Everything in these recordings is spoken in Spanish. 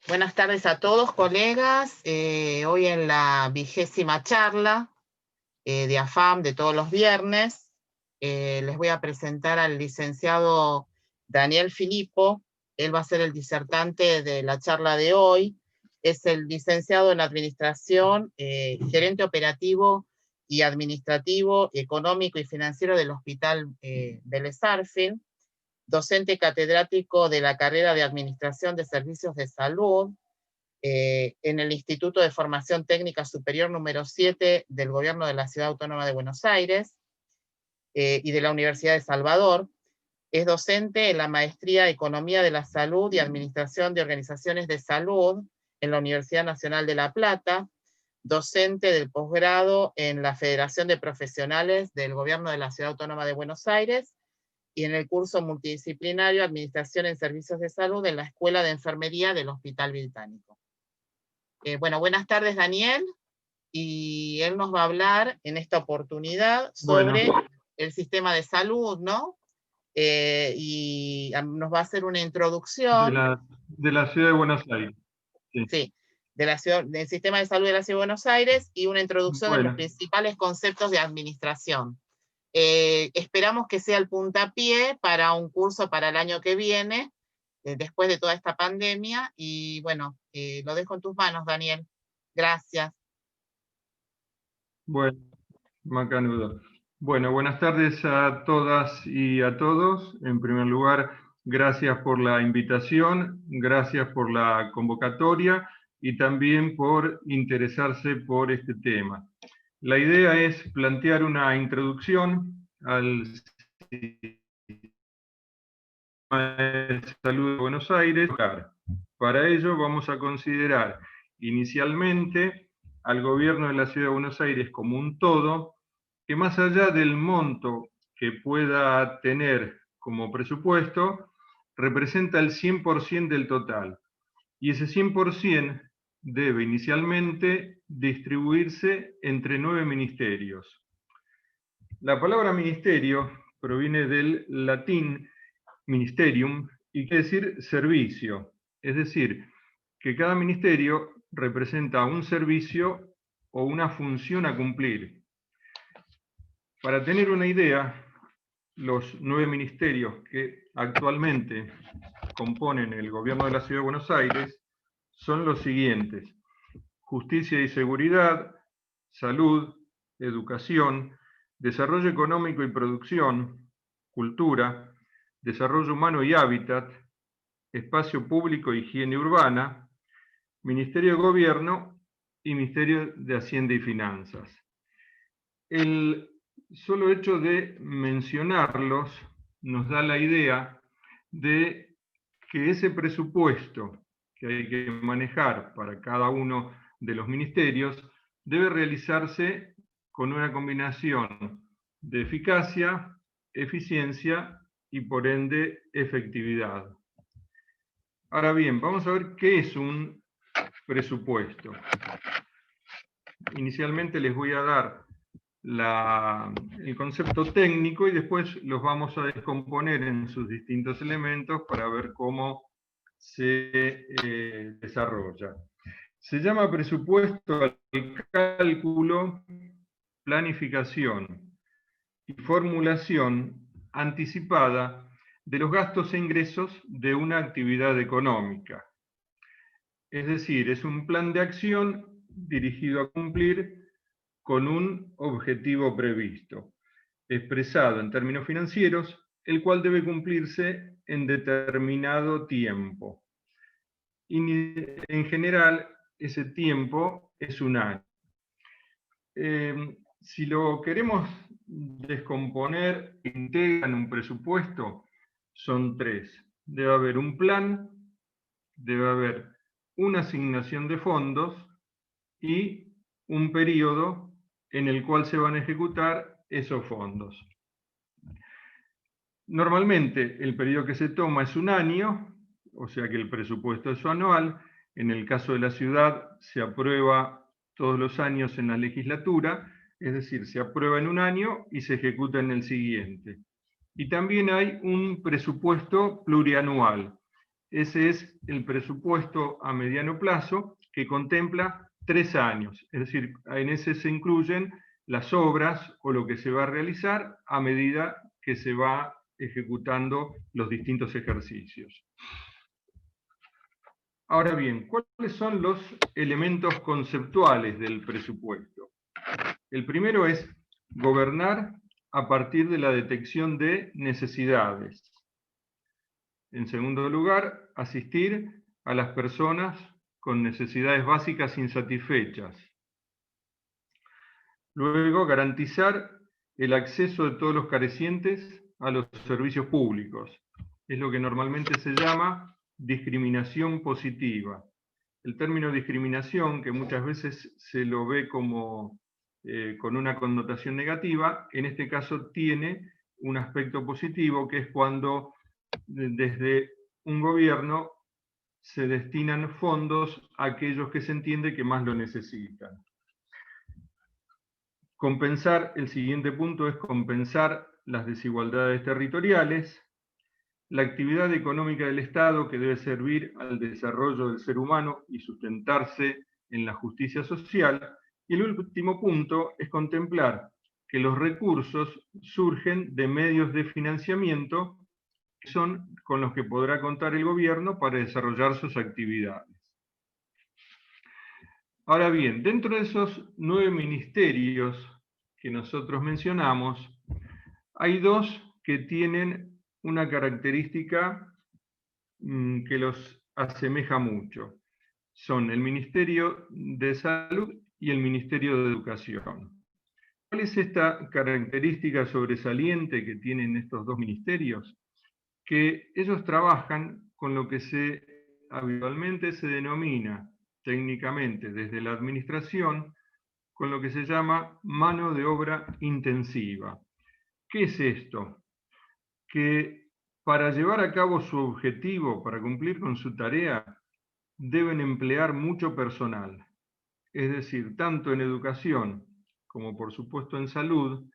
Buenas tardes a todos, colegas. Hoy en la 20ª charla de AFAM de todos los viernes, les voy a presentar al licenciado Daniel Filippo. Él va a ser el disertante de la charla de hoy. Es el licenciado en Administración, gerente operativo y administrativo, económico y financiero del Hospital Vélez Sarsfield, docente catedrático de la carrera de Administración de Servicios de Salud en el Instituto de Formación Técnica Superior número 7 del Gobierno de la Ciudad Autónoma de Buenos Aires y de la Universidad de Salvador. Es docente en la Maestría Economía de la Salud y Administración de Organizaciones de Salud en la Universidad Nacional de La Plata, docente del posgrado en la Federación de Profesionales del Gobierno de la Ciudad Autónoma de Buenos Aires y en el curso multidisciplinario Administración en Servicios de Salud en la Escuela de Enfermería del Hospital Británico. Bueno, buenas tardes, Daniel, y él nos va a hablar en esta oportunidad sobre el sistema de salud, ¿no? Y nos va a hacer una introducción. De la Ciudad de Buenos Aires. Sí, del sistema de salud de la Ciudad de Buenos Aires y una introducción de los principales conceptos de administración. Esperamos que sea el puntapié para un curso para el año que viene, después de toda esta pandemia, y bueno, lo dejo en tus manos, Daniel. Gracias. Bueno, macanudo. Bueno, buenas tardes a todas y a todos. En primer lugar, gracias por la invitación, gracias por la convocatoria y también por interesarse por este tema. La idea es plantear una introducción al sistema de salud de Buenos Aires. Para ello vamos a considerar inicialmente al gobierno de la Ciudad de Buenos Aires como un todo, que más allá del monto que pueda tener como presupuesto, representa el 100% del total. Y ese 100% debe inicialmente distribuirse entre 9 ministerios. La palabra ministerio proviene del latín ministerium y quiere decir servicio, es decir, que cada ministerio representa un servicio o una función a cumplir. Para tener una idea, los 9 ministerios que actualmente componen el gobierno de la Ciudad de Buenos Aires son los siguientes: Justicia y Seguridad, Salud, Educación, Desarrollo Económico y Producción, Cultura, Desarrollo Humano y Hábitat, Espacio Público e Higiene Urbana, Ministerio de Gobierno y Ministerio de Hacienda y Finanzas. El solo hecho de mencionarlos nos da la idea de que ese presupuesto que hay que manejar para cada uno de los ministerios debe realizarse con una combinación de eficacia, eficiencia y por ende efectividad. Ahora bien, vamos a ver qué es un presupuesto. Inicialmente les voy a dar el concepto técnico y después los vamos a descomponer en sus distintos elementos para ver cómo se desarrolla. Se llama presupuesto al cálculo, planificación y formulación anticipada de los gastos e ingresos de una actividad económica. Es decir, es un plan de acción dirigido a cumplir con un objetivo previsto, expresado en términos financieros, el cual debe cumplirse en determinado tiempo. Y en general, ese tiempo es un año. Si lo queremos descomponer, integran un presupuesto, son 3. Debe haber un plan, debe haber una asignación de fondos y un periodo en el cual se van a ejecutar esos fondos. Normalmente el periodo que se toma es un año, o sea que el presupuesto es anual. En el caso de la ciudad se aprueba todos los años en la legislatura, es decir, se aprueba en un año y se ejecuta en el siguiente. Y también hay un presupuesto plurianual. Ese es el presupuesto a mediano plazo que contempla 3 años. Es decir, en ese se incluyen las obras o lo que se va a realizar a medida que se va ejecutando los distintos ejercicios. Ahora bien, ¿cuáles son los elementos conceptuales del presupuesto? El primero es gobernar a partir de la detección de necesidades. En segundo lugar, asistir a las personas con necesidades básicas insatisfechas. Luego, garantizar el acceso de todos los carecientes a los servicios públicos. Es lo que normalmente se llama discriminación positiva. El término discriminación, que muchas veces se lo ve como con una connotación negativa, en este caso tiene un aspecto positivo, que es cuando desde un gobierno se destinan fondos a aquellos que se entiende que más lo necesitan. Compensar, el siguiente punto es compensar las desigualdades territoriales, la actividad económica del Estado, que debe servir al desarrollo del ser humano y sustentarse en la justicia social. Y el último punto es contemplar que los recursos surgen de medios de financiamiento que son con los que podrá contar el gobierno para desarrollar sus actividades. Ahora bien, dentro de esos 9 ministerios que nosotros mencionamos, hay 2 que tienen una característica que los asemeja mucho. Son el Ministerio de Salud y el Ministerio de Educación. ¿Cuál es esta característica sobresaliente que tienen estos 2 ministerios? Que ellos trabajan con lo que habitualmente se denomina técnicamente desde la administración, con lo que se llama mano de obra intensiva. ¿Qué es esto? Que para llevar a cabo su objetivo, para cumplir con su tarea, deben emplear mucho personal. Es decir, tanto en educación como por supuesto en salud,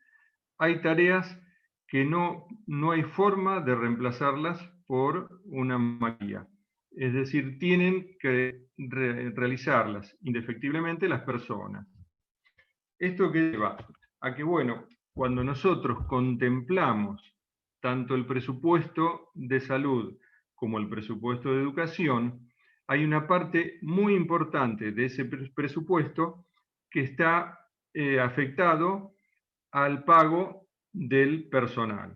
hay tareas que no hay forma de reemplazarlas por una maquinaria. Es decir, tienen que realizarlas indefectiblemente las personas. ¿Esto qué lleva? A que, bueno, cuando nosotros contemplamos tanto el presupuesto de salud como el presupuesto de educación, hay una parte muy importante de ese presupuesto que está afectado al pago del personal.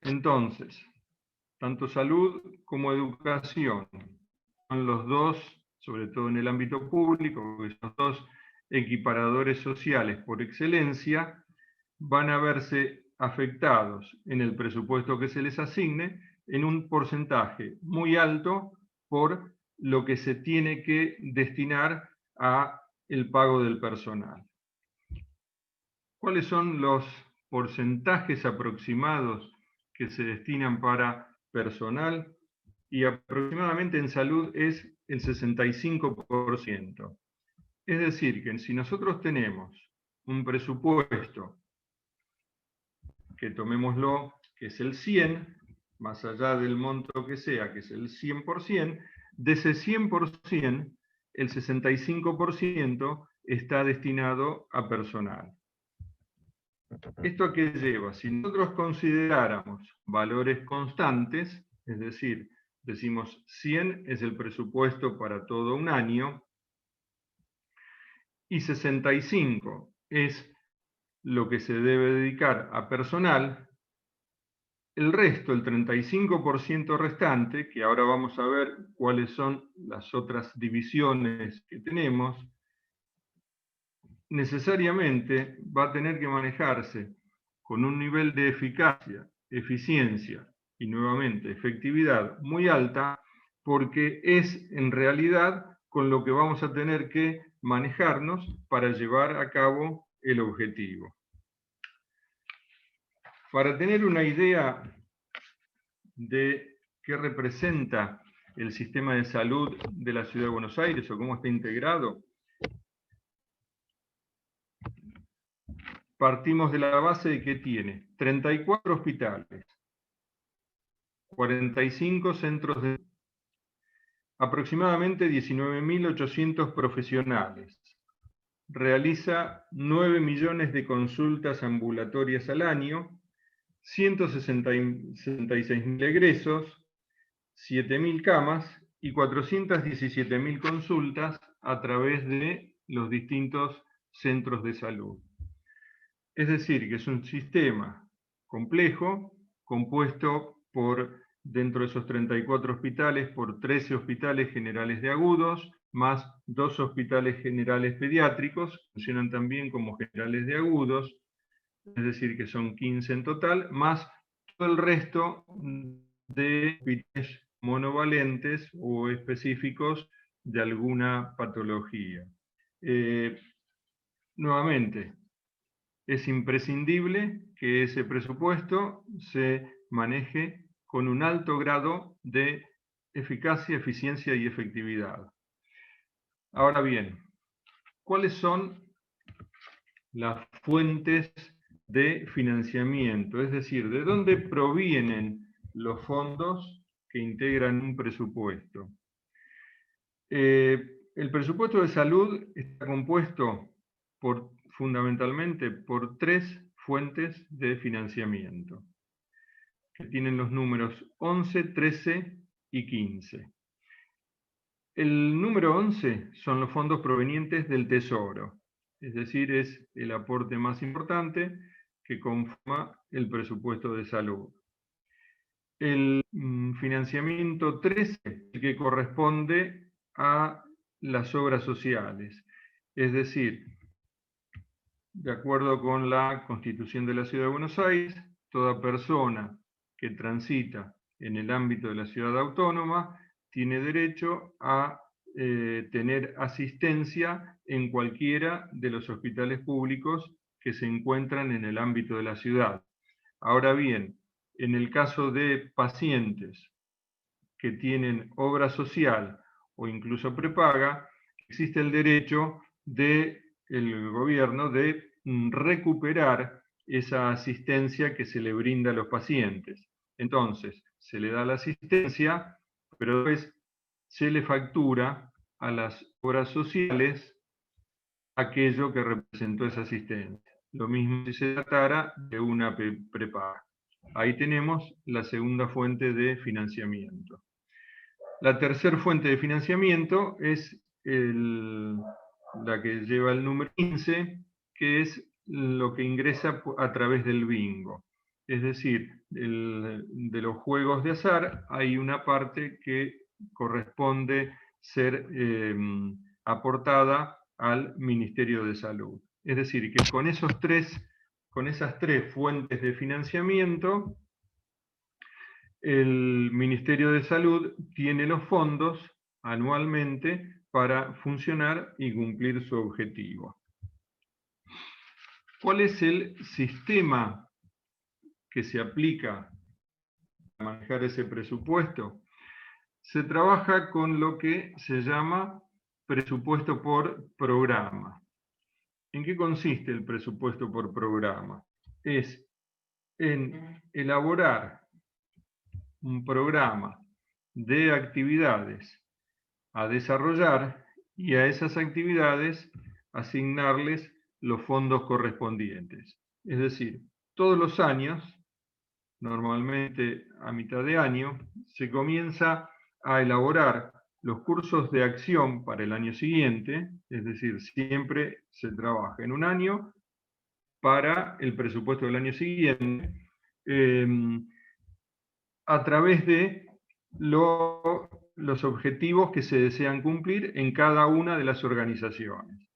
Entonces, tanto salud como educación son los 2, sobre todo en el ámbito público, los 2 equiparadores sociales por excelencia, van a verse afectados en el presupuesto que se les asigne en un porcentaje muy alto por lo que se tiene que destinar a el pago del personal. ¿Cuáles son los porcentajes aproximados que se destinan para personal? Y aproximadamente en salud es el 65%. Es decir, que si nosotros tenemos un presupuesto, que tomémoslo, que es el 100, más allá del monto que sea, que es el 100%, de ese 100%, el 65% está destinado a personal. ¿Esto a qué lleva? Si nosotros consideráramos valores constantes, es decir, decimos 100 es el presupuesto para todo un año, y 65 es lo que se debe dedicar a personal, el resto, el 35% restante, que ahora vamos a ver cuáles son las otras divisiones que tenemos, necesariamente va a tener que manejarse con un nivel de eficacia, eficiencia y nuevamente efectividad muy alta, porque es en realidad con lo que vamos a tener que manejarnos para llevar a cabo el objetivo. Para tener una idea de qué representa el sistema de salud de la Ciudad de Buenos Aires o cómo está integrado, partimos de la base de que tiene 34 hospitales, 45 centros de aproximadamente 19.800 profesionales. Realiza 9 millones de consultas ambulatorias al año, 166.000 egresos, 7.000 camas y 417.000 consultas a través de los distintos centros de salud. Es decir, que es un sistema complejo, compuesto por, dentro de esos 34 hospitales, por 13 hospitales generales de agudos, más 2 hospitales generales pediátricos, funcionan también como generales de agudos, es decir, que son 15 en total, más todo el resto de hospitales monovalentes o específicos de alguna patología. Nuevamente, es imprescindible que ese presupuesto se maneje con un alto grado de eficacia, eficiencia y efectividad. Ahora bien, ¿cuáles son las fuentes de financiamiento? Es decir, ¿de dónde provienen los fondos que integran un presupuesto? El presupuesto de salud está compuesto fundamentalmente por 3 fuentes de financiamiento, que tienen los números 11, 13 y 15. El número 11 son los fondos provenientes del Tesoro, es decir, es el aporte más importante que conforma el presupuesto de salud. El financiamiento 13, el que corresponde a las obras sociales, es decir, de acuerdo con la Constitución de la Ciudad de Buenos Aires, toda persona que transita en el ámbito de la ciudad autónoma tiene derecho a tener asistencia en cualquiera de los hospitales públicos que se encuentran en el ámbito de la ciudad. Ahora bien, en el caso de pacientes que tienen obra social o incluso prepaga, existe el derecho del gobierno de recuperar esa asistencia que se le brinda a los pacientes. Entonces, se le da la asistencia, pero después se le factura a las obras sociales aquello que representó esa asistencia. Lo mismo si se tratara de una prepaga. Ahí tenemos la segunda fuente de financiamiento. La tercera fuente de financiamiento es la que lleva el número 15, que es lo que ingresa a través del bingo. Es decir, de los juegos de azar hay una parte que corresponde ser aportada al Ministerio de Salud. Es decir, que con esas 3 fuentes de financiamiento, el Ministerio de Salud tiene los fondos anualmente para funcionar y cumplir su objetivo. ¿Cuál es el sistema que se aplica para manejar ese presupuesto? Se trabaja con lo que se llama presupuesto por programa. ¿En qué consiste el presupuesto por programa? Es en elaborar un programa de actividades a desarrollar y a esas actividades asignarles los fondos correspondientes. Es decir, todos los años, normalmente a mitad de año, se comienza a elaborar los cursos de acción para el año siguiente, es decir, siempre se trabaja en un año para el presupuesto del año siguiente, a través de los objetivos que se desean cumplir en cada una de las organizaciones.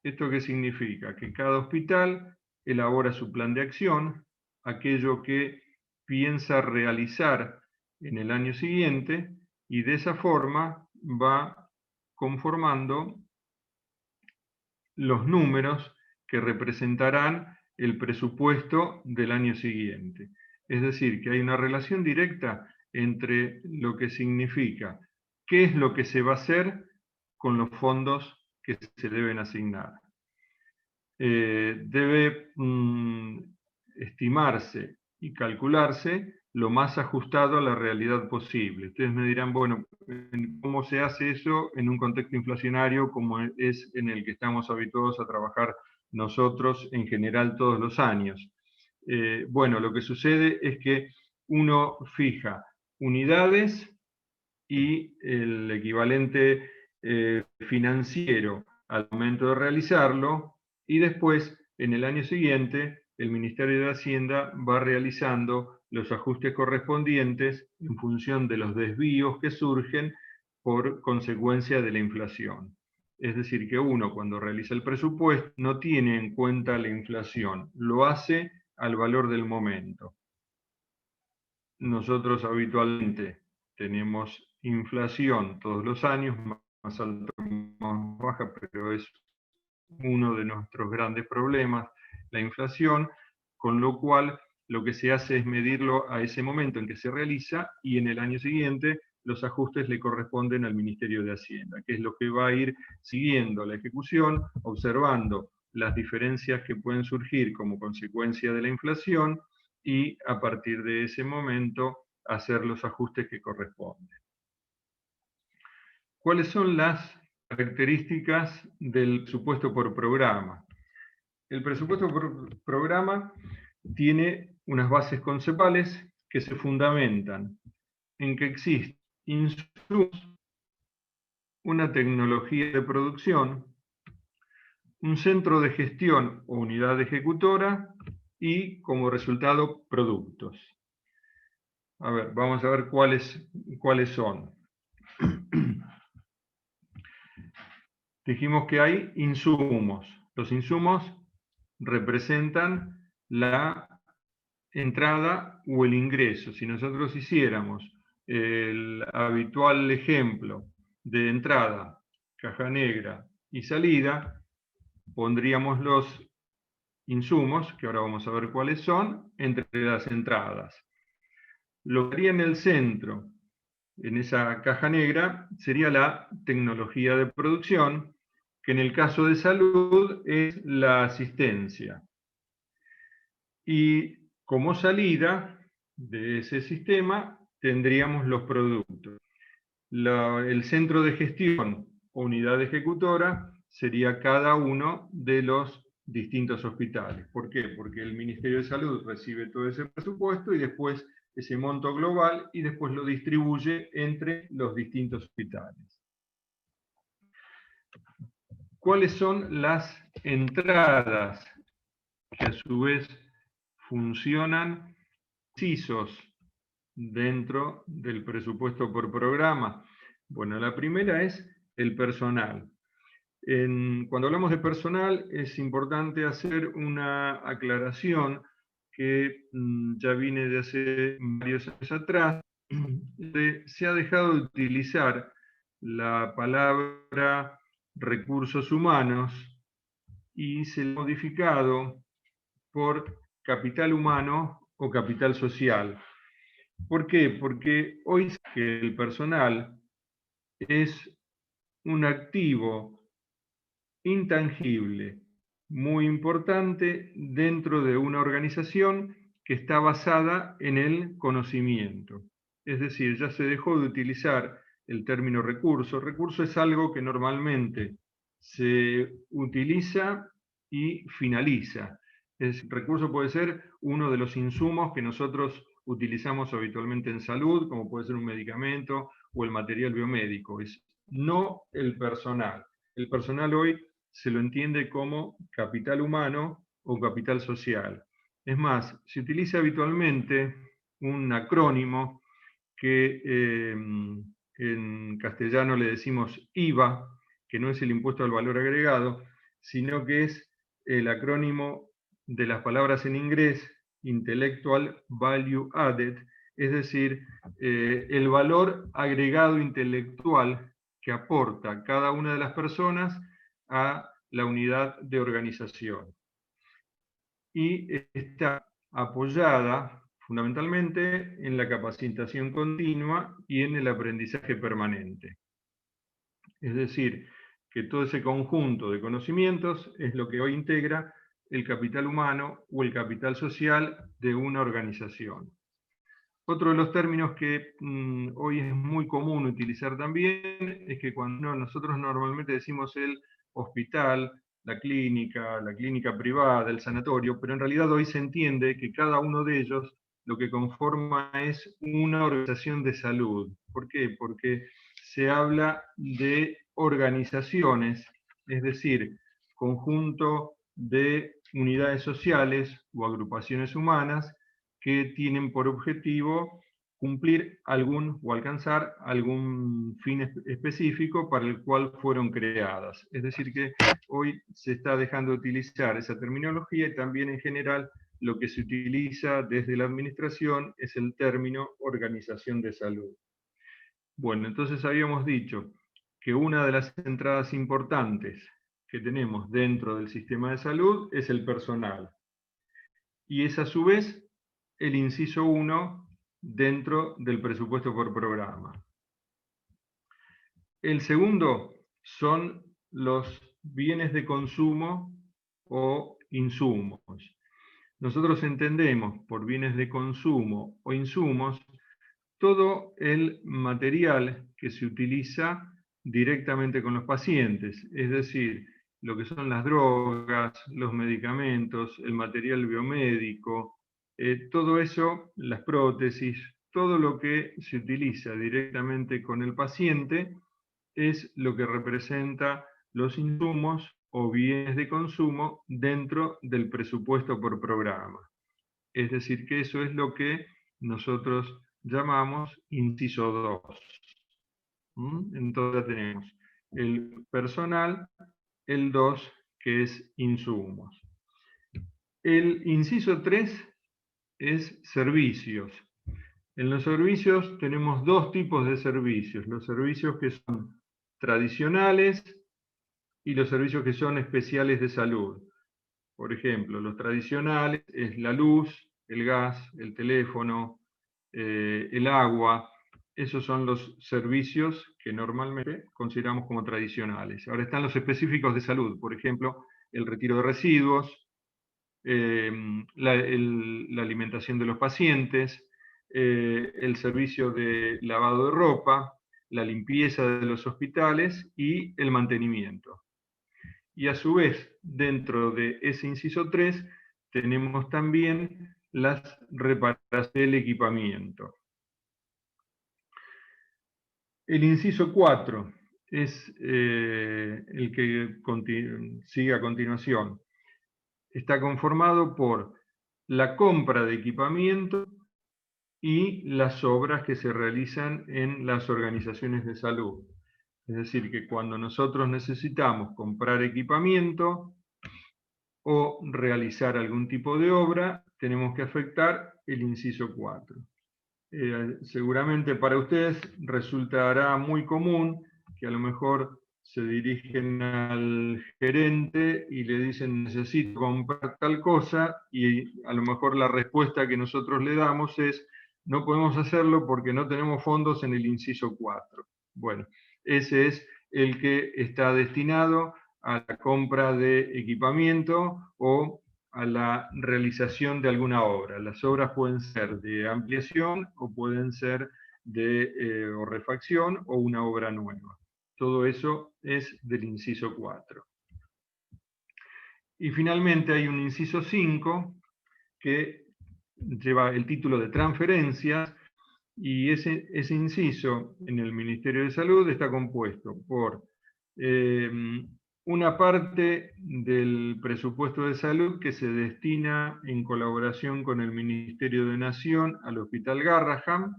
¿Esto qué significa? Que cada hospital elabora su plan de acción, aquello que piensa realizar en el año siguiente, y de esa forma va conformando los números que representarán el presupuesto del año siguiente. Es decir, que hay una relación directa entre lo que significa qué es lo que se va a hacer con los fondos que se deben asignar. debe estimarse y calcularse lo más ajustado a la realidad posible. Ustedes me dirán, bueno, ¿cómo se hace eso en un contexto inflacionario como es en el que estamos habituados a trabajar nosotros en general todos los años? Bueno, lo que sucede es que uno fija unidades y el equivalente financiero al momento de realizarlo, y después, en el año siguiente, el Ministerio de Hacienda va realizando los ajustes correspondientes en función de los desvíos que surgen por consecuencia de la inflación. Es decir, que uno cuando realiza el presupuesto no tiene en cuenta la inflación, lo hace al valor del momento. Nosotros habitualmente tenemos inflación todos los años, más alta o más baja, pero es uno de nuestros grandes problemas, la inflación, con lo cual lo que se hace es medirlo a ese momento en que se realiza, y en el año siguiente los ajustes le corresponden al Ministerio de Hacienda, que es lo que va a ir siguiendo la ejecución, observando las diferencias que pueden surgir como consecuencia de la inflación, y a partir de ese momento hacer los ajustes que corresponden. ¿Cuáles son las características del presupuesto por programa? El presupuesto por programa tiene unas bases conceptuales que se fundamentan en que existe insumos, una tecnología de producción, un centro de gestión o unidad ejecutora y, como resultado, productos. A ver, vamos a ver cuáles son. Dijimos que hay insumos. Los insumos representan la entrada o el ingreso. Si nosotros hiciéramos el habitual ejemplo de entrada, caja negra y salida, pondríamos los insumos, que ahora vamos a ver cuáles son, entre las entradas. Lo que haría en el centro, en esa caja negra, sería la tecnología de producción, que en el caso de salud es la asistencia. Y como salida de ese sistema tendríamos los productos. El centro de gestión o unidad ejecutora sería cada uno de los distintos hospitales. ¿Por qué? Porque el Ministerio de Salud recibe todo ese presupuesto y después ese monto global, y después lo distribuye entre los distintos hospitales. ¿Cuáles son las entradas que a su vez funcionan precisos dentro del presupuesto por programa? Bueno, la primera es el personal. Cuando hablamos de personal es importante hacer una aclaración que ya viene de hace varios años atrás. Se ha dejado de utilizar la palabra recursos humanos y se ha modificado por capital humano o capital social. ¿Por qué? Porque hoy que el personal es un activo intangible, muy importante dentro de una organización que está basada en el conocimiento. Es decir, ya se dejó de utilizar el término recurso. Recurso es algo que normalmente se utiliza y finaliza. Recurso puede ser uno de los insumos que nosotros utilizamos habitualmente en salud, como puede ser un medicamento o el material biomédico. Es no el personal. El personal hoy se lo entiende como capital humano o capital social. Es más, se utiliza habitualmente un acrónimo que en castellano le decimos IVA, que no es el impuesto al valor agregado, sino que es el acrónimo de las palabras en inglés Intellectual Value Added, es decir, el valor agregado intelectual que aporta cada una de las personas a la unidad de organización. Y está apoyada fundamentalmente en la capacitación continua y en el aprendizaje permanente. Es decir, que todo ese conjunto de conocimientos es lo que hoy integra el capital humano o el capital social de una organización. Otro de los términos que hoy es muy común utilizar también es que cuando nosotros normalmente decimos el hospital, la clínica privada, el sanatorio, pero en realidad hoy se entiende que cada uno de ellos lo que conforma es una organización de salud. ¿Por qué? Porque se habla de organizaciones, es decir, conjunto de unidades sociales o agrupaciones humanas que tienen por objetivo cumplir algún o alcanzar algún fin específico para el cual fueron creadas. Es decir, que hoy se está dejando de utilizar esa terminología y también en general lo que se utiliza desde la administración es el término organización de salud. Bueno, entonces habíamos dicho que una de las entradas importantes que tenemos dentro del sistema de salud es el personal. Y es a su vez el inciso 1 dentro del presupuesto por programa. El segundo son los bienes de consumo o insumos. Nosotros entendemos por bienes de consumo o insumos todo el material que se utiliza directamente con los pacientes, es decir, lo que son las drogas, los medicamentos, el material biomédico, todo eso, las prótesis, todo lo que se utiliza directamente con el paciente es lo que representa los insumos o bienes de consumo dentro del presupuesto por programa. Es decir, que eso es lo que nosotros llamamos inciso 2. Entonces tenemos el personal, el 2, que es insumos. El inciso 3 es servicios. En los servicios tenemos dos tipos de servicios, los servicios que son tradicionales y los servicios que son especiales de salud. Por ejemplo, los tradicionales es la luz, el gas, el teléfono, el agua. Esos son los servicios que normalmente consideramos como tradicionales. Ahora están los específicos de salud, por ejemplo, el retiro de residuos, la alimentación de los pacientes, el servicio de lavado de ropa, la limpieza de los hospitales y el mantenimiento. Y a su vez, dentro de ese inciso 3, tenemos también las reparaciones del equipamiento. El inciso 4 es el que sigue a continuación. Está conformado por la compra de equipamiento y las obras que se realizan en las organizaciones de salud. Es decir, que cuando nosotros necesitamos comprar equipamiento o realizar algún tipo de obra, tenemos que afectar el inciso 4. Seguramente para ustedes resultará muy común que a lo mejor se dirigen al gerente y le dicen necesito comprar tal cosa, y a lo mejor la respuesta que nosotros le damos es no podemos hacerlo porque no tenemos fondos en el inciso 4. Bueno, ese es el que está destinado a la compra de equipamiento o a la realización de alguna obra. Las obras pueden ser de ampliación o pueden ser de refacción o una obra nueva. Todo eso es del inciso 4. Y finalmente hay un inciso 5 que lleva el título de transferencias, y ese inciso en el Ministerio de Salud está compuesto por una parte del presupuesto de salud que se destina en colaboración con el Ministerio de Nación al Hospital Garrahan,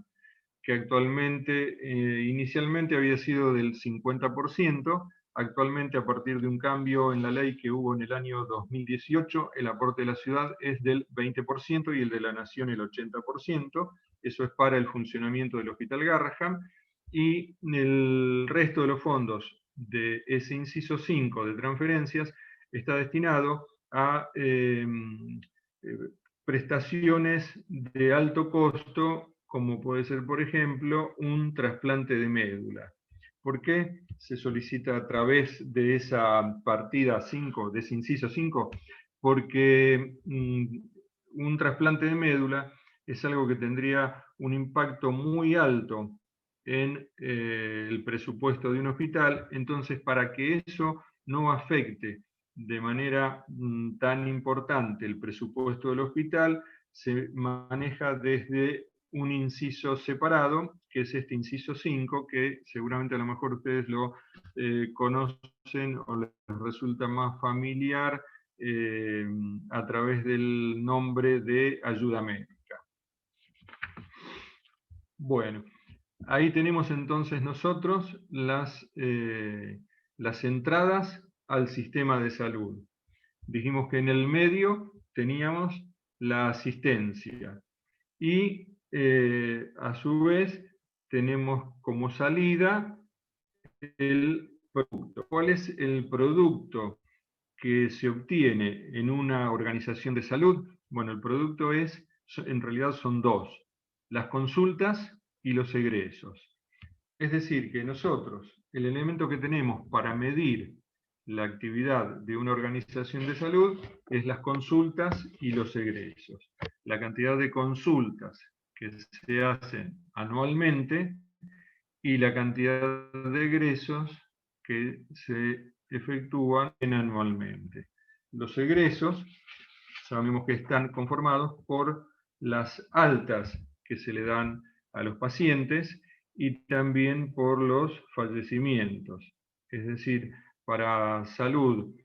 que actualmente, inicialmente había sido del 50%, actualmente a partir de un cambio en la ley que hubo en el año 2018, el aporte de la ciudad es del 20% y el de la Nación el 80%, eso es para el funcionamiento del Hospital Garrahan, y el resto de los fondos de ese inciso 5 de transferencias está destinado a prestaciones de alto costo, como puede ser, por ejemplo, un trasplante de médula. ¿Por qué se solicita a través de esa partida 5, de ese inciso 5? Porque un trasplante de médula es algo que tendría un impacto muy alto en el presupuesto de un hospital. Entonces, para que eso no afecte de manera tan importante el presupuesto del hospital, se maneja desde un inciso separado, que es este inciso 5, que seguramente a lo mejor ustedes lo conocen o les resulta más familiar a través del nombre de ayuda médica. Bueno, ahí tenemos entonces nosotros las entradas al sistema de salud. Dijimos que en el medio teníamos la asistencia y a su vez tenemos como salida el producto. ¿Cuál es el producto que se obtiene en una organización de salud? Bueno, el producto en realidad son dos: las consultas y los egresos. Es decir, que nosotros, el elemento que tenemos para medir la actividad de una organización de salud es las consultas y los egresos. La cantidad de consultas que se hacen anualmente y la cantidad de egresos que se efectúan anualmente. Los egresos sabemos que están conformados por las altas que se le dan a los pacientes y también por los fallecimientos. Es decir, para salud,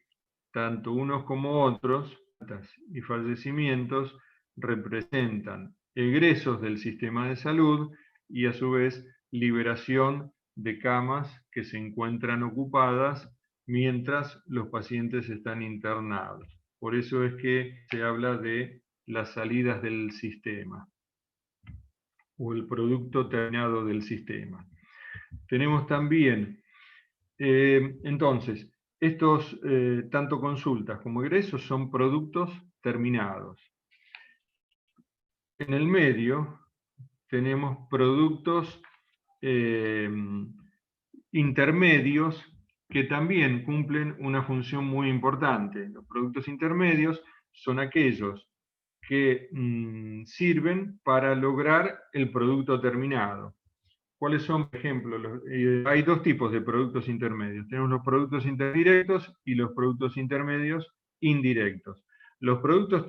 tanto unos como otros, altas y fallecimientos representan egresos del sistema de salud y a su vez liberación de camas que se encuentran ocupadas mientras los pacientes están internados. Por eso es que se habla de las salidas del sistema o el producto terminado del sistema. Tenemos también, entonces, estos, tanto consultas como egresos, son productos terminados. En el medio tenemos productos intermedios que también cumplen una función muy importante. Los productos intermedios son aquellos que sirven para lograr el producto terminado. ¿Cuáles son, por ejemplo? Hay dos tipos de productos intermedios. Tenemos los productos directos y los productos intermedios indirectos. Los productos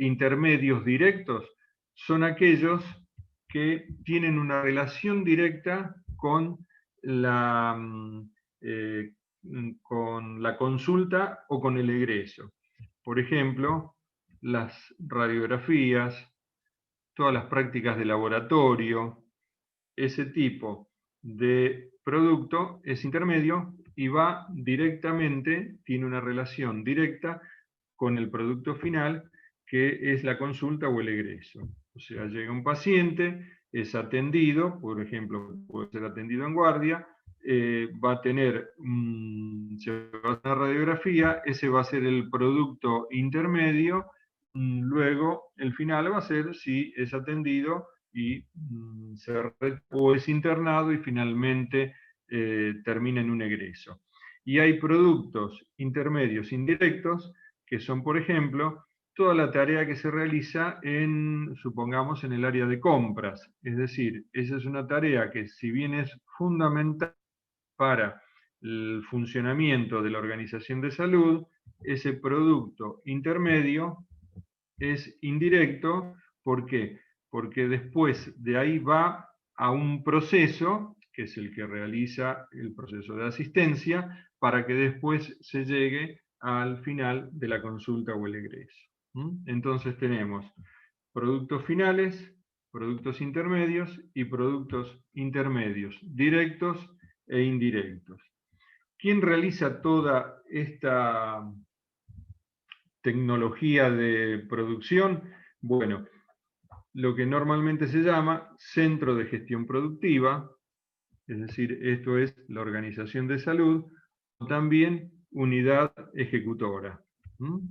intermedios directos son aquellos que tienen una relación directa con la consulta o con el egreso. Por ejemplo, las radiografías, todas las prácticas de laboratorio. Ese tipo de producto es intermedio y va directamente, tiene una relación directa con el producto final, que es la consulta o el egreso. O sea, llega un paciente, es atendido, por ejemplo, puede ser atendido en guardia, va a tener, se va a hacer una radiografía, ese va a ser el producto intermedio. Luego, el final va a ser si es atendido y o es internado y finalmente termina en un egreso. Y hay productos intermedios indirectos que son, por ejemplo, toda la tarea que se realiza supongamos, en el área de compras. Es decir, esa es una tarea que, si bien es fundamental para el funcionamiento de la organización de salud, ese producto intermedio es indirecto. ¿Por qué? Porque después de ahí va a un proceso, que es el que realiza el proceso de asistencia, para que después se llegue al final de la consulta o el egreso. Entonces tenemos productos finales, productos intermedios y productos intermedios, directos e indirectos. ¿Quién realiza toda esta tecnología de producción? Bueno, lo que normalmente se llama centro de gestión productiva, es decir, esto es la organización de salud, o también unidad ejecutora.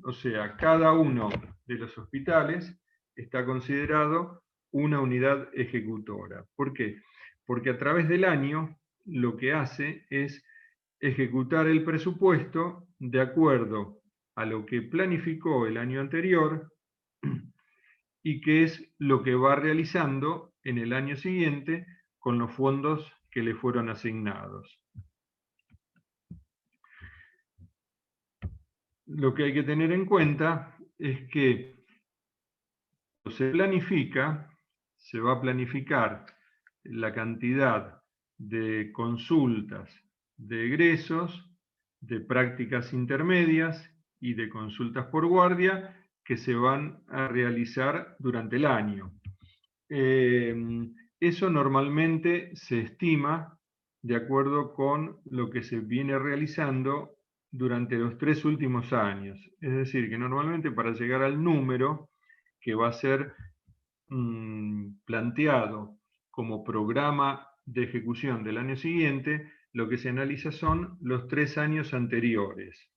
O sea, cada uno de los hospitales está considerado una unidad ejecutora. ¿Por qué? porque a través del año lo que hace es ejecutar el presupuesto de acuerdo a lo que planificó el año anterior y qué es lo que va realizando en el año siguiente con los fondos que le fueron asignados. Lo que hay que tener en cuenta es que se planifica, se va a planificar la cantidad de consultas, de egresos, de prácticas intermedias y de consultas por guardia que se van a realizar durante el año. Eso normalmente se estima de acuerdo con lo que se viene realizando durante los 3 últimos años. Es decir, que normalmente para llegar al número que va a ser planteado como programa de ejecución del año siguiente, lo que se analiza son los 3 años anteriores.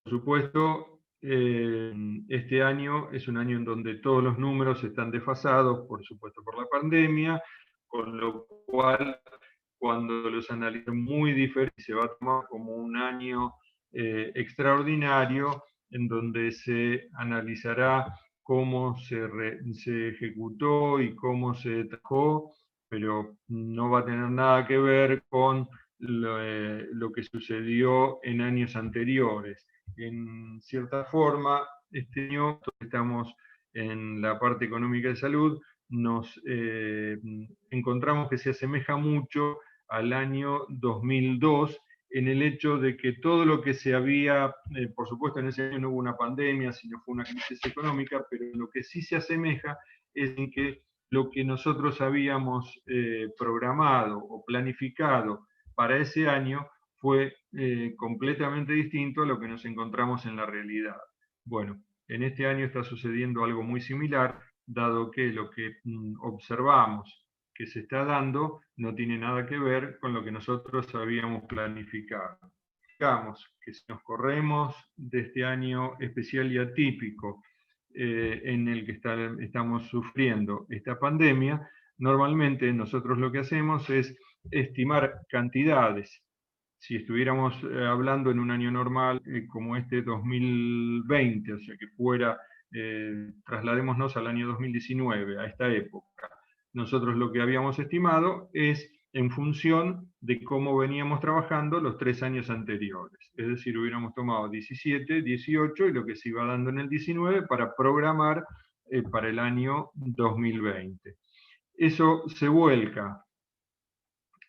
Por supuesto, este año es un año en donde todos los números están desfasados, por supuesto por la pandemia, con lo cual cuando los analizan muy diferentes se va a tomar como un año extraordinario en donde se analizará cómo se ejecutó y cómo se trabajó, pero no va a tener nada que ver con lo que sucedió en años anteriores. En cierta forma, este año estamos en la parte económica de salud, nos encontramos que se asemeja mucho al año 2002 en el hecho de que todo lo que se había, por supuesto en ese año no hubo una pandemia, sino fue una crisis económica, pero lo que sí se asemeja es en que lo que nosotros habíamos programado o planificado para ese año fue completamente distinto a lo que nos encontramos en la realidad. Bueno, en este año está sucediendo algo muy similar, dado que lo que observamos que se está dando no tiene nada que ver con lo que nosotros habíamos planificado. Digamos que si nos corremos de este año especial y atípico en el que estamos sufriendo esta pandemia, normalmente nosotros lo que hacemos es estimar cantidades. Si estuviéramos hablando en un año normal como este 2020, o sea que fuera, trasladémonos al año 2019, a esta época. Nosotros lo que habíamos estimado es en función de cómo veníamos trabajando los 3 años anteriores. Es decir, hubiéramos tomado 17, 18 y lo que se iba dando en el 19 para programar para el año 2020. Eso se vuelca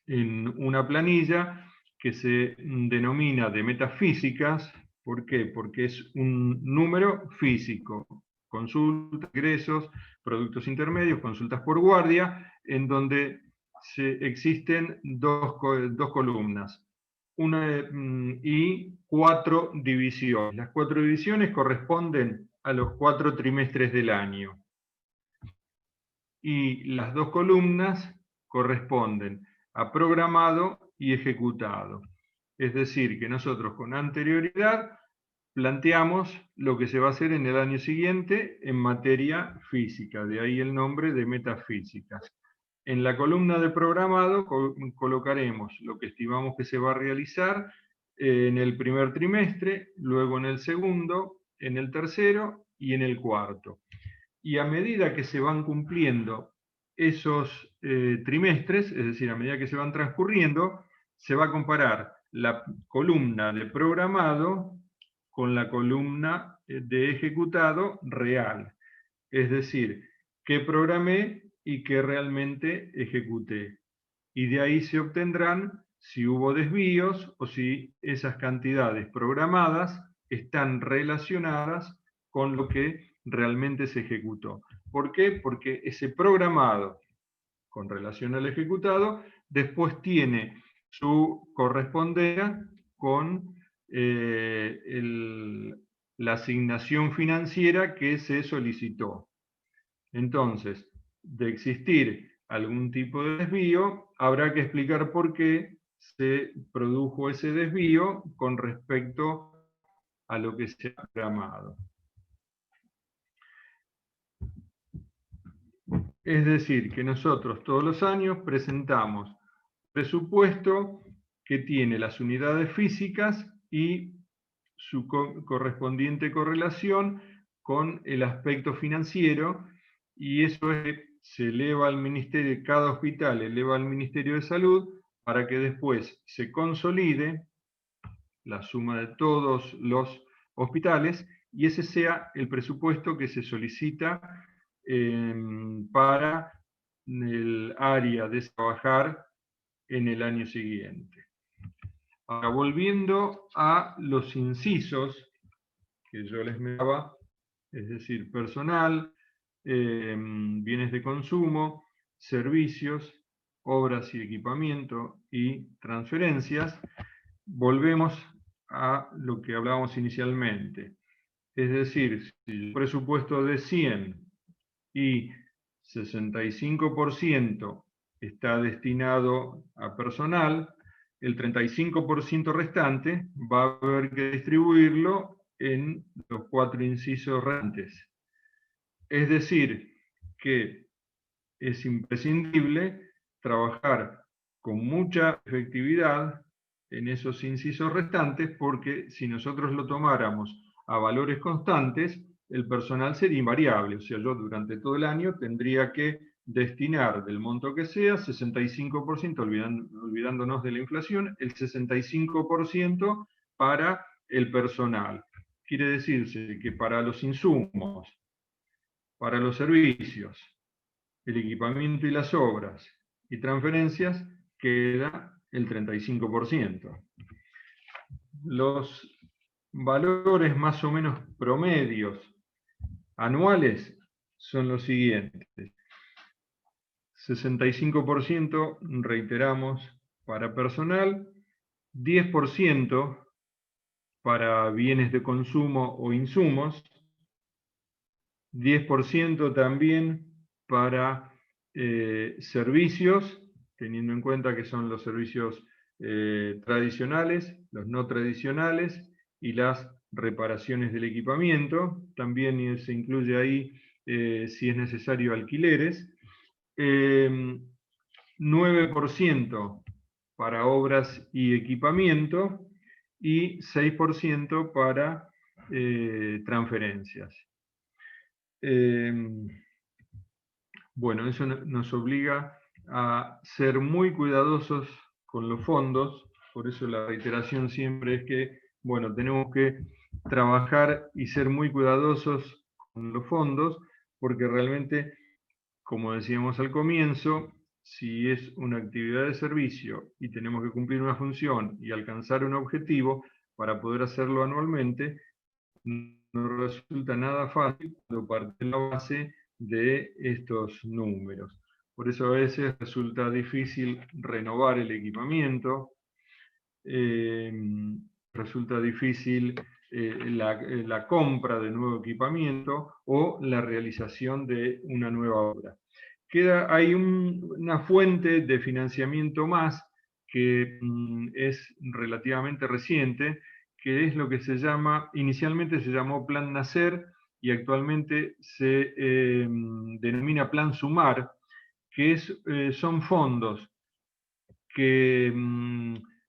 en una planilla que se denomina de metafísicas. ¿Por qué? Porque es un número físico. Consultas, ingresos, productos intermedios, consultas por guardia, en donde existen dos columnas y 4 divisiones. Las 4 divisiones corresponden a los 4 trimestres del año. Y las 2 columnas corresponden a programado y ejecutado. Es decir, que nosotros con anterioridad planteamos lo que se va a hacer en el año siguiente en materia física, de ahí el nombre de metafísicas. En la columna de programado colocaremos lo que estimamos que se va a realizar en el primer trimestre, luego en el segundo, en el tercero y en el cuarto. Y a medida que se van cumpliendo esos trimestres, es decir, a medida que se van transcurriendo, se va a comparar la columna de programado con la columna de ejecutado real. Es decir, qué programé y qué realmente ejecuté. Y de ahí se obtendrán si hubo desvíos o si esas cantidades programadas están relacionadas con lo que realmente se ejecutó. ¿Por qué? Porque ese programado con relación al ejecutado después tiene su correspondencia con la asignación financiera que se solicitó. Entonces, de existir algún tipo de desvío, habrá que explicar por qué se produjo ese desvío con respecto a lo que se ha programado. Es decir, que nosotros todos los años presentamos presupuesto que tiene las unidades físicas y su correspondiente correlación con el aspecto financiero, y eso se eleva al ministerio, cada hospital eleva al Ministerio de Salud para que después se consolide la suma de todos los hospitales y ese sea el presupuesto que se solicita para el área de trabajar en el año siguiente. Ahora, volviendo a los incisos que yo les mencionaba, es decir, personal, bienes de consumo, servicios, obras y equipamiento y transferencias, volvemos a lo que hablábamos inicialmente. Es decir, si el presupuesto de 100 y 65% está destinado a personal, el 35% restante va a haber que distribuirlo en los 4 incisos restantes. Es decir, que es imprescindible trabajar con mucha efectividad en esos incisos restantes, porque si nosotros lo tomáramos a valores constantes, el personal sería invariable. O sea, yo durante todo el año tendría que destinar del monto que sea, 65%, olvidándonos de la inflación, el 65% para el personal. Quiere decirse que para los insumos, para los servicios, el equipamiento y las obras y transferencias, queda el 35%. Los valores más o menos promedios anuales son los siguientes. 65%, reiteramos, para personal, 10% para bienes de consumo o insumos, 10% también para servicios, teniendo en cuenta que son los servicios tradicionales, los no tradicionales y las reparaciones del equipamiento. También se incluye ahí, si es necesario, alquileres. 9% para obras y equipamiento y 6% para transferencias. Bueno, eso nos obliga a ser muy cuidadosos con los fondos, por eso la reiteración siempre es que, bueno, tenemos que trabajar y ser muy cuidadosos con los fondos, porque realmente, como decíamos al comienzo, si es una actividad de servicio y tenemos que cumplir una función y alcanzar un objetivo, para poder hacerlo anualmente, no resulta nada fácil cuando parte de la base de estos números. Por eso a veces resulta difícil renovar el equipamiento, resulta difícil la compra de nuevo equipamiento o la realización de una nueva obra. Hay una fuente de financiamiento más que es relativamente reciente, que es lo que se llama, inicialmente se llamó Plan Nacer y actualmente se denomina Plan Sumar, que son fondos que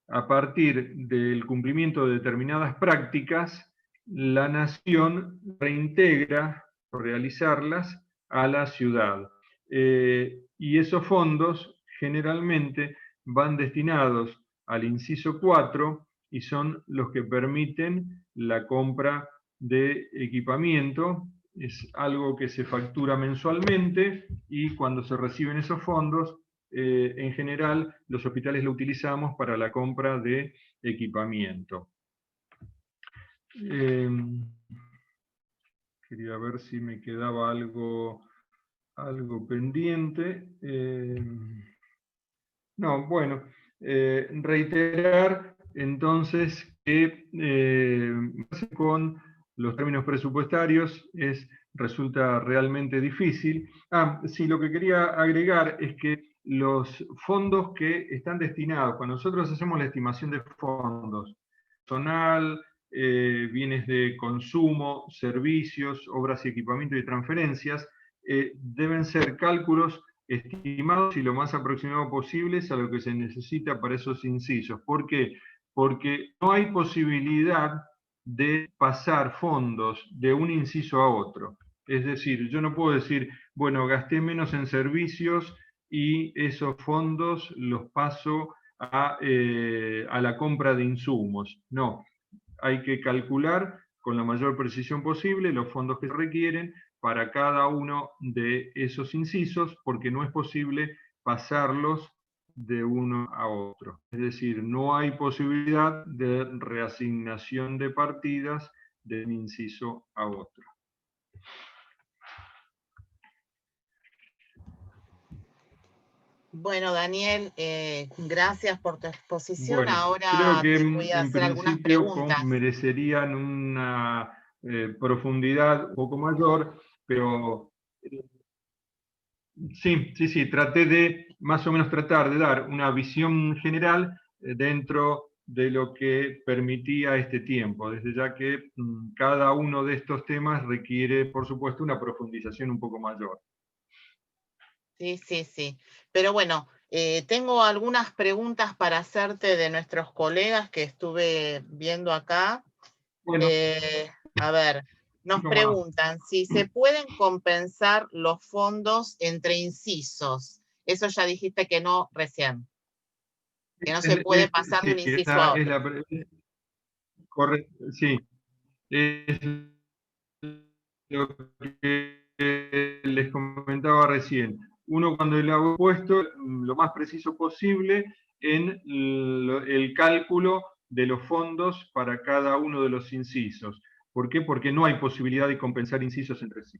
a partir del cumplimiento de determinadas prácticas, la nación reintegra por realizarlas a la ciudad. Y esos fondos generalmente van destinados al inciso 4 y son los que permiten la compra de equipamiento. Es algo que se factura mensualmente y cuando se reciben esos fondos, en general los hospitales lo utilizamos para la compra de equipamiento. Quería ver si me quedaba algo pendiente. No, bueno, reiterar entonces que con los términos presupuestarios resulta realmente difícil. Sí, lo que quería agregar es que los fondos que están destinados, cuando nosotros hacemos la estimación de fondos, personal, bienes de consumo, servicios, obras y equipamiento y transferencias, deben ser cálculos estimados y lo más aproximados posibles a lo que se necesita para esos incisos. ¿Por qué? Porque no hay posibilidad de pasar fondos de un inciso a otro. Es decir, yo no puedo decir, bueno, gasté menos en servicios y esos fondos los paso a la compra de insumos. No, hay que calcular con la mayor precisión posible los fondos que se requieren para cada uno de esos incisos, porque no es posible pasarlos de uno a otro. Es decir, no hay posibilidad de reasignación de partidas de un inciso a otro. Bueno, Daniel, gracias por tu exposición. Bueno, creo Ahora que te voy a en hacer algunas principio preguntas. merecerían una profundidad un poco mayor, pero sí, traté de más o menos tratar de dar una visión general dentro de lo que permitía este tiempo, desde ya que cada uno de estos temas requiere, por supuesto, una profundización un poco mayor. Sí. Pero bueno, tengo algunas preguntas para hacerte de nuestros colegas que estuve viendo acá. Bueno, A ver, nos cómo no. preguntan si se pueden compensar los fondos entre incisos. Eso ya dijiste que no recién, que no se puede pasar de un Sí, inciso a otro. correcto, sí. Es lo que les comentaba recién. Uno cuando le ha puesto lo más preciso posible en el cálculo de los fondos para cada uno de los incisos. ¿Por qué? Porque no hay posibilidad de compensar incisos entre sí.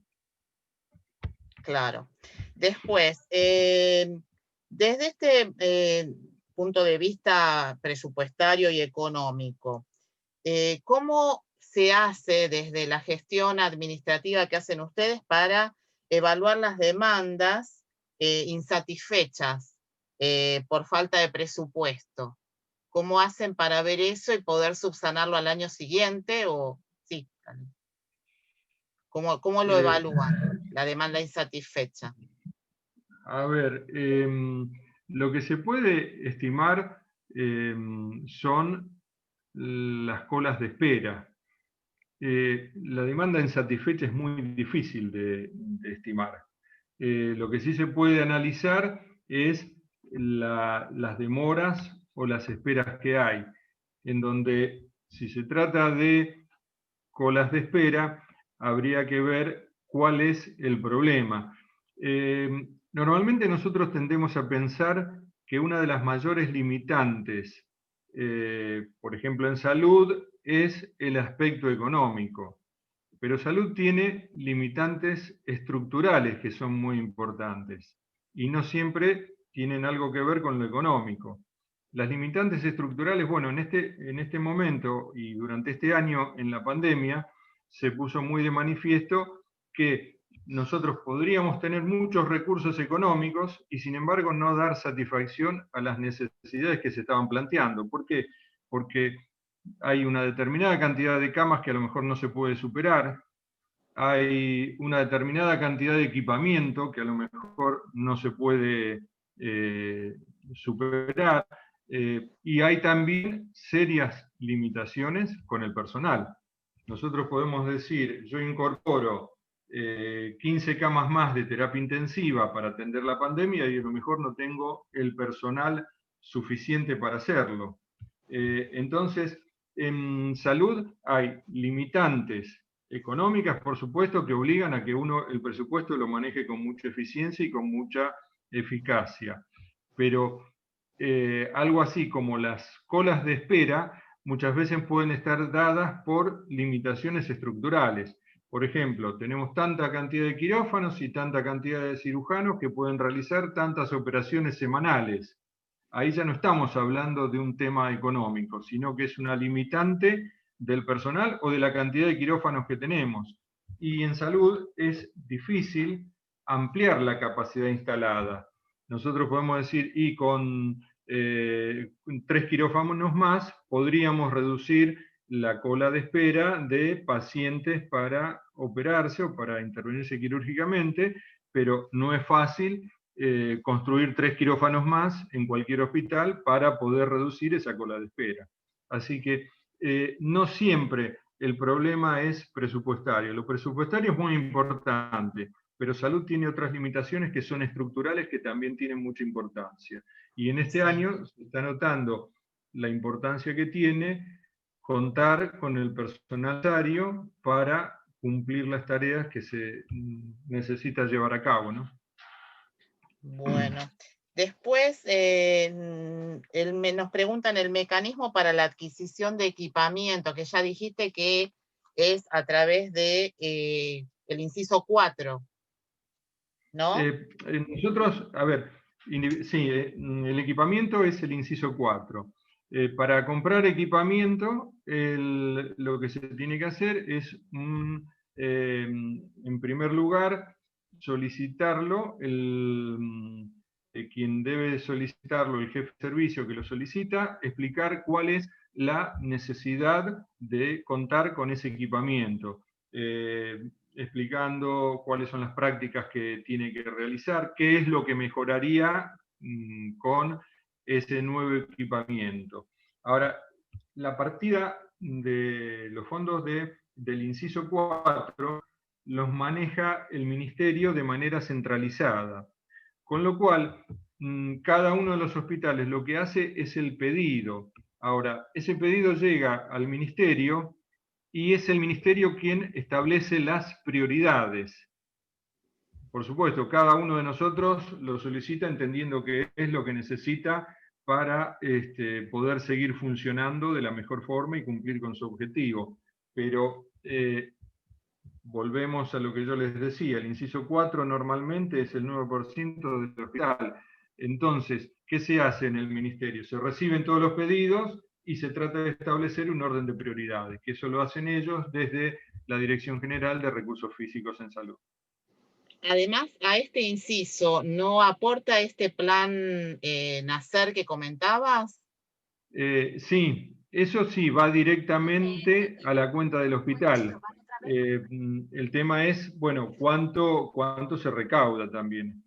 Claro. Después, desde este punto de vista presupuestario y económico, ¿cómo se hace desde la gestión administrativa que hacen ustedes para evaluar las demandas insatisfechas por falta de presupuesto? ¿Cómo hacen para ver eso y poder subsanarlo al año siguiente? O sí, ¿cómo lo evalúan, la demanda insatisfecha? A ver, lo que se puede estimar son las colas de espera. La demanda insatisfecha es muy difícil de estimar. Lo que sí se puede analizar es las demoras o las esperas que hay, en donde si se trata de colas de espera, habría que ver cuál es el problema. Normalmente nosotros tendemos a pensar que una de las mayores limitantes, por ejemplo en salud, es el aspecto económico. Pero salud tiene limitantes estructurales que son muy importantes y no siempre tienen algo que ver con lo económico. Las limitantes estructurales, bueno, en este momento y durante este año en la pandemia, se puso muy de manifiesto que nosotros podríamos tener muchos recursos económicos y sin embargo no dar satisfacción a las necesidades que se estaban planteando. ¿Por qué? Porque hay una determinada cantidad de camas que a lo mejor no se puede superar, hay una determinada cantidad de equipamiento que a lo mejor no se puede superar, y hay también serias limitaciones con el personal. Nosotros podemos decir, yo incorporo 15 camas más de terapia intensiva para atender la pandemia y a lo mejor no tengo el personal suficiente para hacerlo. Entonces, en salud hay limitantes económicas, por supuesto, que obligan a que uno el presupuesto lo maneje con mucha eficiencia y con mucha eficacia. Pero algo así como las colas de espera muchas veces pueden estar dadas por limitaciones estructurales. Por ejemplo, tenemos tanta cantidad de quirófanos y tanta cantidad de cirujanos que pueden realizar tantas operaciones semanales. Ahí ya no estamos hablando de un tema económico, sino que es una limitante del personal o de la cantidad de quirófanos que tenemos. Y en salud es difícil ampliar la capacidad instalada. Nosotros podemos decir, y con 3 quirófanos más, podríamos reducir la cola de espera de pacientes para operarse o para intervenirse quirúrgicamente, pero no es fácil construir 3 quirófanos más en cualquier hospital para poder reducir esa cola de espera. Así que no siempre el problema es presupuestario. Lo presupuestario es muy importante, pero salud tiene otras limitaciones que son estructurales que también tienen mucha importancia. Y en este año se está notando la importancia que tiene contar con el personal necesario para cumplir las tareas que se necesita llevar a cabo, ¿no? Bueno, después nos preguntan el mecanismo para la adquisición de equipamiento, que ya dijiste que es a través de el inciso 4, ¿no? Nosotros, a ver, sí, el equipamiento es el inciso 4. Para comprar equipamiento, lo que se tiene que hacer es, en primer lugar, solicitarlo, quien debe solicitarlo, el jefe de servicio que lo solicita, explicar cuál es la necesidad de contar con ese equipamiento. Explicando cuáles son las prácticas que tiene que realizar, qué es lo que mejoraría con ese nuevo equipamiento. Ahora, la partida de los fondos del inciso 4 los maneja el Ministerio de manera centralizada, con lo cual cada uno de los hospitales lo que hace es el pedido. Ahora, ese pedido llega al Ministerio y es el Ministerio quien establece las prioridades. Por supuesto, cada uno de nosotros lo solicita entendiendo qué es lo que necesita para poder seguir funcionando de la mejor forma y cumplir con su objetivo. Pero volvemos a lo que yo les decía, el inciso 4 normalmente es el 9% del hospital. Entonces, ¿qué se hace en el Ministerio? Se reciben todos los pedidos y se trata de establecer un orden de prioridades, que eso lo hacen ellos desde la Dirección General de Recursos Físicos en Salud. Además, a este inciso, ¿no aporta este plan NACER que comentabas? Sí, eso sí, va directamente a la cuenta del hospital. El tema es, bueno, cuánto se recauda también.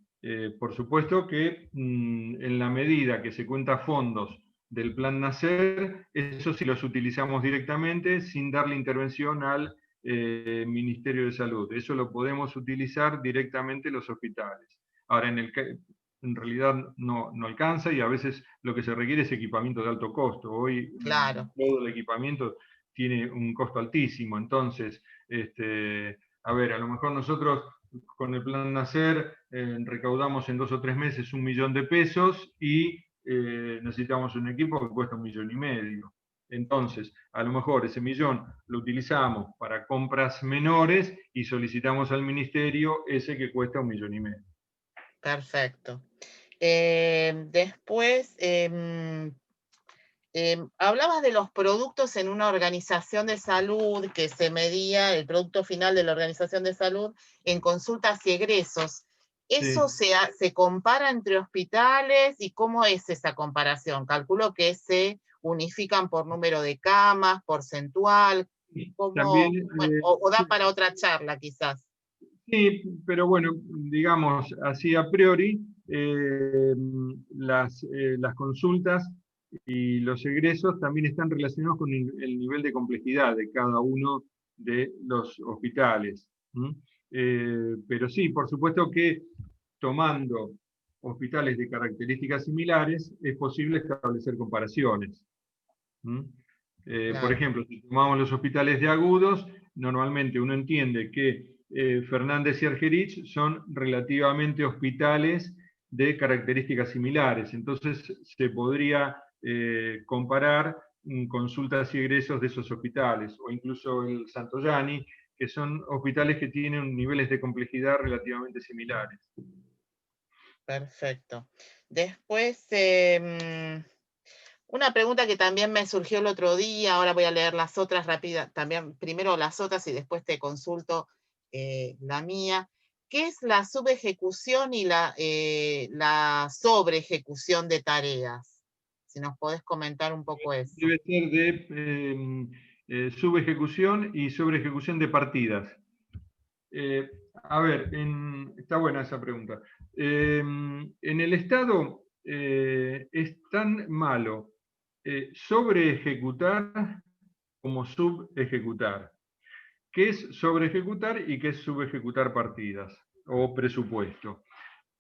Por supuesto que en la medida que se cuenta fondos del plan NACER, eso sí los utilizamos directamente sin darle intervención al Ministerio de Salud. Eso lo podemos utilizar directamente los hospitales. Ahora, en realidad no alcanza y a veces lo que se requiere es equipamiento de alto costo. Hoy Claro. todo el equipamiento tiene un costo altísimo, entonces, a ver, a lo mejor nosotros con el plan NACER recaudamos en 2 o 3 meses 1 millón de pesos y necesitamos un equipo que cuesta 1,5 millones. Entonces, a lo mejor ese millón lo utilizamos para compras menores y solicitamos al ministerio ese que cuesta 1,5 millones. Perfecto. Después, hablabas de los productos en una organización de salud, que se medía el producto final de la organización de salud en consultas y egresos. ¿Eso Sí. se compara entre hospitales y cómo es esa comparación? Calculo que se unifican por número de camas, porcentual, También, o da para otra charla quizás. sí, pero bueno, digamos así a priori, las consultas y los egresos también están relacionados con el nivel de complejidad de cada uno de los hospitales. Pero sí, por supuesto que tomando hospitales de características similares es posible establecer comparaciones. Claro. Por ejemplo, si tomamos los hospitales de agudos, normalmente uno entiende que Fernández y Argerich son relativamente hospitales de características similares. Entonces se podría comparar consultas y egresos de esos hospitales, o incluso el Santoyani, que son hospitales que tienen niveles de complejidad relativamente similares. Perfecto. Después, una pregunta que también me surgió el otro día, ahora voy a leer las otras rápidas, también primero las otras y después te consulto la mía. ¿Qué es la subejecución y la sobreejecución de tareas? Si nos podés comentar un poco eso. Debe ser de subejecución y sobreejecución de partidas. A ver, está buena esa pregunta. En el Estado es tan malo sobre ejecutar como subejecutar. ¿Qué es sobreejecutar y qué es subejecutar partidas o presupuesto?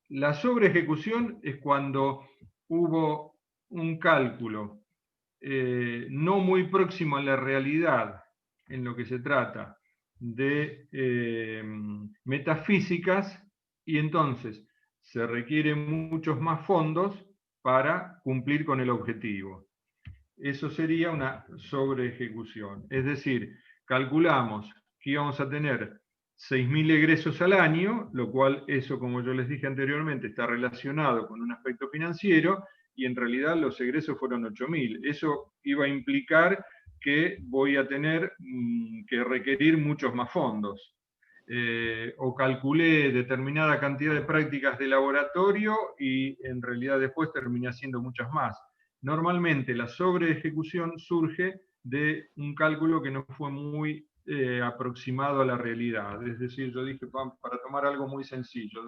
La sobreejecución es cuando hubo un cálculo no muy próximo a la realidad en lo que se trata de metafísicas, y entonces se requieren muchos más fondos para cumplir con el objetivo. Eso sería una sobreejecución. Es decir, calculamos que íbamos a tener 6.000 egresos al año, lo cual eso, como yo les dije anteriormente, está relacionado con un aspecto financiero, y en realidad los egresos fueron 8.000. Eso iba a implicar que voy a tener que requerir muchos más fondos. O calculé determinada cantidad de prácticas de laboratorio y en realidad después terminé haciendo muchas más. Normalmente la sobreejecución surge de un cálculo que no fue muy aproximado a la realidad. Es decir, yo dije, para tomar algo muy sencillo,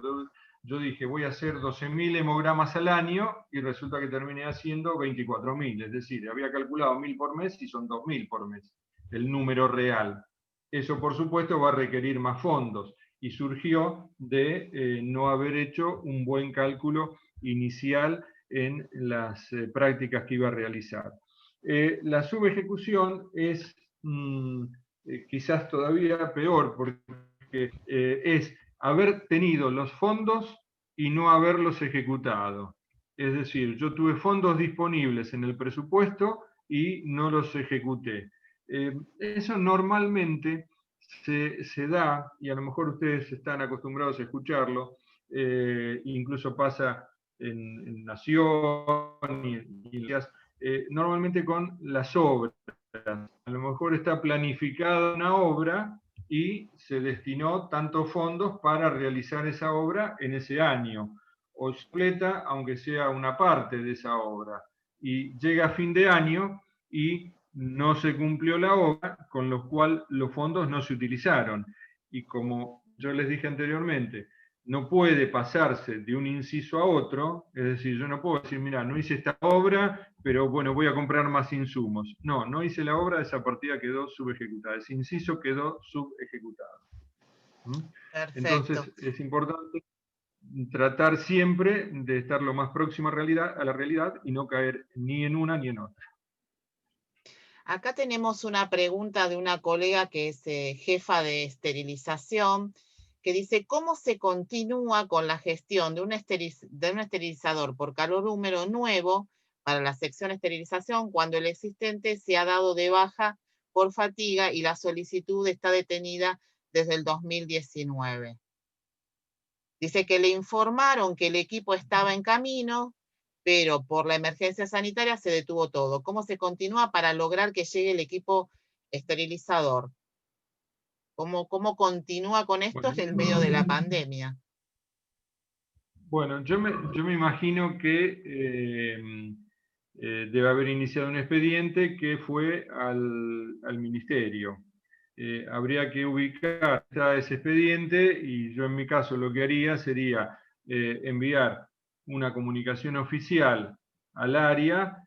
yo dije, voy a hacer 12.000 hemogramas al año y resulta que terminé haciendo 24.000. Es decir, había calculado 1.000 por mes y son 2.000 por mes, el número real. Eso, por supuesto, va a requerir más fondos y surgió de no haber hecho un buen cálculo inicial en las prácticas que iba a realizar. La subejecución es quizás todavía peor, porque es haber tenido los fondos y no haberlos ejecutado. Es decir, yo tuve fondos disponibles en el presupuesto y no los ejecuté. Eso normalmente se da, y a lo mejor ustedes están acostumbrados a escucharlo, incluso pasa en Nación y normalmente con las obras. A lo mejor está planificada una obra y se destinó tantos fondos para realizar esa obra en ese año, o completa aunque sea una parte de esa obra, y llega a fin de año y no se cumplió la obra, con lo cual los fondos no se utilizaron. Y como yo les dije anteriormente, no puede pasarse de un inciso a otro, es decir, yo no puedo decir, mira, no hice esta obra, pero bueno, voy a comprar más insumos. No, no hice la obra, esa partida quedó subejecutada, ese inciso quedó subejecutado. Perfecto. Entonces, es importante tratar siempre de estar lo más próximo a la realidad y no caer ni en una ni en otra. Acá tenemos una pregunta de una colega que es jefa de esterilización, que dice, ¿cómo se continúa con la gestión de un esterilizador por calor húmedo nuevo para la sección esterilización cuando el existente se ha dado de baja por fatiga y la solicitud está detenida desde el 2019? Dice que le informaron que el equipo estaba en camino, pero por la emergencia sanitaria se detuvo todo. ¿Cómo se continúa para lograr que llegue el equipo esterilizador? ¿Cómo continúa con esto Bueno, en el medio de la pandemia? Bueno, yo me imagino que debe haber iniciado un expediente que fue al ministerio. Habría que ubicar ese expediente y yo en mi caso lo que haría sería enviar una comunicación oficial al área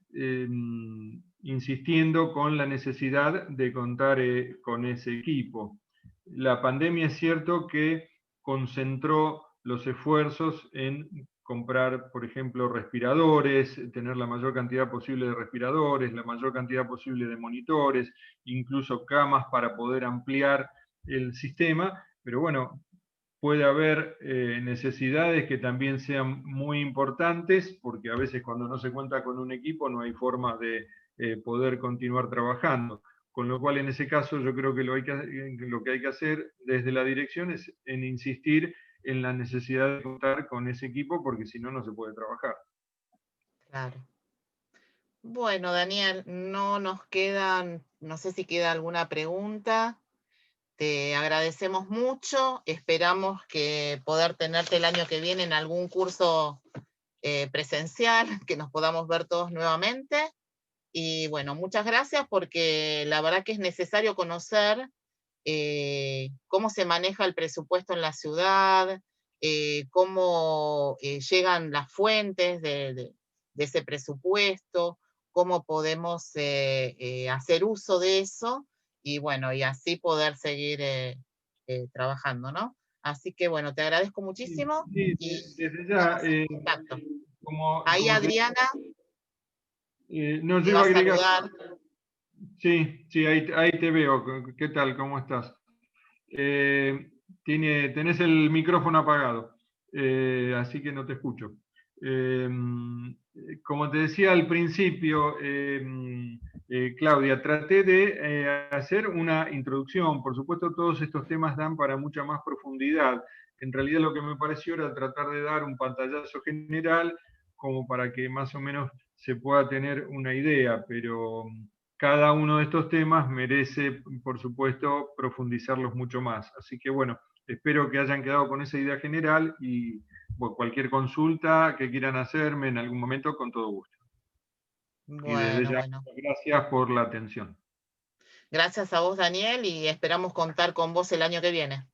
insistiendo con la necesidad de contar con ese equipo. La pandemia es cierto que concentró los esfuerzos en comprar, por ejemplo, respiradores, tener la mayor cantidad posible de respiradores, la mayor cantidad posible de monitores, incluso camas para poder ampliar el sistema, pero bueno, puede haber necesidades que también sean muy importantes, porque a veces cuando no se cuenta con un equipo no hay forma de poder continuar trabajando. Con lo cual, en ese caso, yo creo que lo que hay que hacer desde la dirección es en insistir en la necesidad de contar con ese equipo, porque si no, no se puede trabajar. Claro. Bueno, Daniel, no nos quedan, no sé si queda alguna pregunta. Te agradecemos mucho. Esperamos que poder tenerte el año que viene en algún curso presencial, que nos podamos ver todos nuevamente. Y bueno, muchas gracias porque la verdad que es necesario conocer cómo se maneja el presupuesto en la ciudad, cómo llegan las fuentes de ese presupuesto, cómo podemos hacer uso de eso, y bueno, y así poder seguir trabajando, ¿no? Así que bueno, te agradezco muchísimo. Sí, Y desde ya, contacto. como Ahí te Adriana no, yo te va iba a a agregar, saludar. sí, sí, ahí te veo. ¿Qué tal? ¿Cómo estás? Tenés el micrófono apagado, así que no te escucho. Como te decía al principio, Claudia, traté de hacer una introducción. Por supuesto, todos estos temas dan para mucha más profundidad. En realidad lo que me pareció era tratar de dar un pantallazo general como para que más o menos se pueda tener una idea, pero cada uno de estos temas merece, por supuesto, profundizarlos mucho más. Así que bueno, espero que hayan quedado con esa idea general y bueno, cualquier consulta que quieran hacerme en algún momento, con todo gusto. Y desde ya, Bueno. gracias por la atención. Gracias a vos, Daniel, y esperamos contar con vos el año que viene.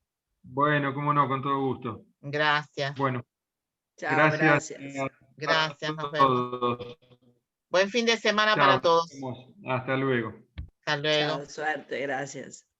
Bueno, cómo no, con todo gusto. Gracias. Bueno, Chao, gracias gracias. Gracias, a nos vemos. todos. Buen fin de semana Chao, para todos. hasta luego. Hasta luego. Chao, suerte, gracias.